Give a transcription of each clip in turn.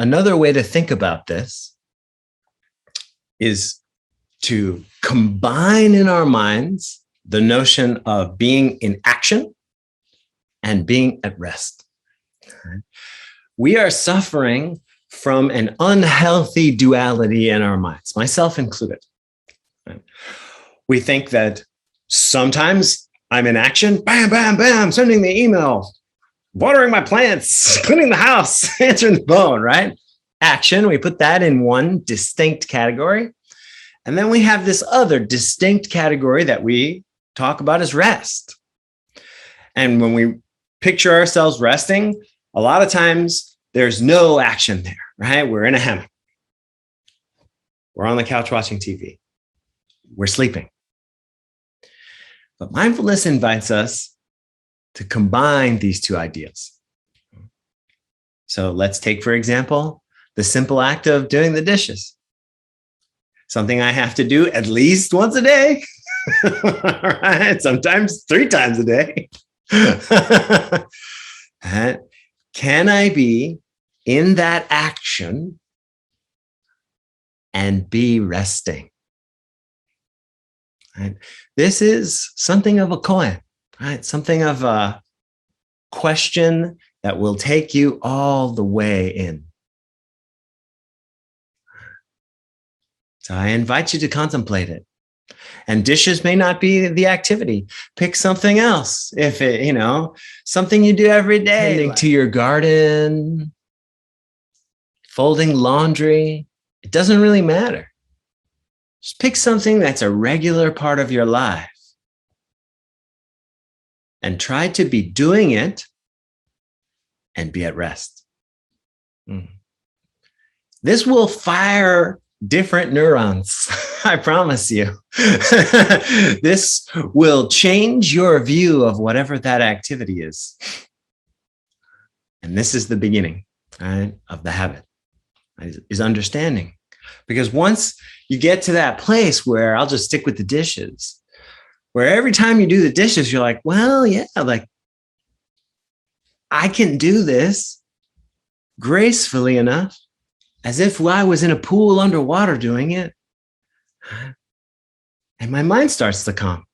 another way to think about this is to combine in our minds the notion of being in action and being at rest. We are suffering from an unhealthy duality in our minds, myself included. We think that sometimes I'm in action, bam, bam, bam, sending the email, watering my plants, cleaning the house, answering the phone, right? Action, we put that in one distinct category. And then we have this other distinct category that we talk about as rest. And when we picture ourselves resting, a lot of times there's no action there, right? We're in a hammock. We're on the couch watching TV. We're sleeping. But mindfulness invites us to combine these two ideas. So let's take, for example, the simple act of doing the dishes. Something I have to do at least once a day, right? Sometimes 3 times a day. Can I be in that action and be resting? Right? This is something of a koan, right? Something of a question that will take you all the way in. So I invite you to contemplate it. And dishes may not be the activity. Pick something else. If it, something you do every day, tending to your garden, folding laundry, it doesn't really matter. Just pick something that's a regular part of your life and try to be doing it and be at rest. This will fire different neurons. I promise you. This will change your view of whatever that activity is. And this is the beginning, right, of the habit, is understanding. Because once you get to that place where I'll just stick with the dishes, where every time you do the dishes, you're like, well, yeah, like I can do this gracefully enough, as if I was in a pool underwater doing it. And my mind starts to calm.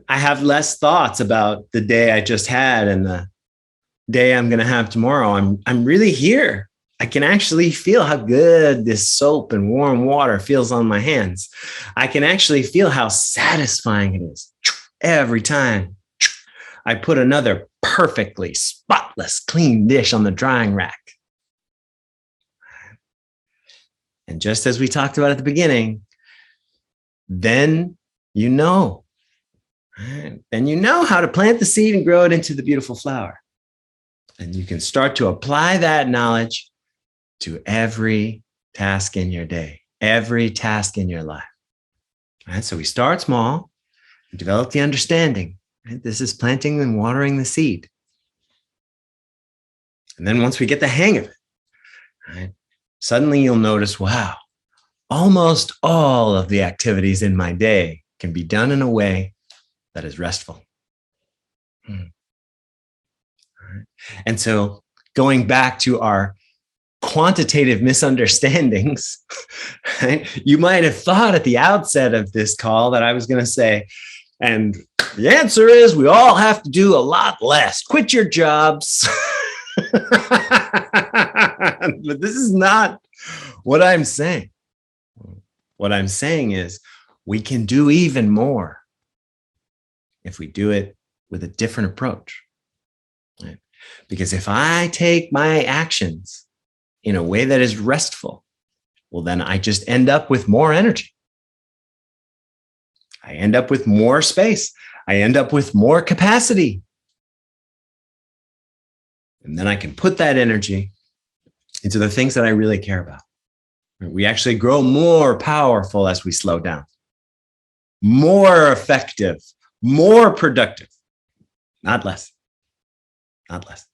I have less thoughts about the day I just had and the day I'm going to have tomorrow. I'm really here. I can actually feel how good this soap and warm water feels on my hands. I can actually feel how satisfying it is every time I put another perfectly spotless, clean dish on the drying rack. And just as we talked about at the beginning, then you know. Then you know how to plant the seed and grow it into the beautiful flower. And you can start to apply that knowledge to every task in your day, every task in your life. Right? So we start small, and develop the understanding. Right? This is planting and watering the seed. And then once we get the hang of it, right, suddenly you'll notice, wow, almost all of the activities in my day can be done in a way that is restful. Right. And so going back to our quantitative misunderstandings, right, you might have thought at the outset of this call that I was going to say, and the answer is we all have to do a lot less. Quit your jobs. But this is not what I'm saying. What I'm saying is we can do even more if we do it with a different approach. Right? Because if I take my actions in a way that is restful, well, then I just end up with more energy. I end up with more space. I end up with more capacity. And then I can put that energy into the things that I really care about. We actually grow more powerful as we slow down, more effective, more productive, not less, not less.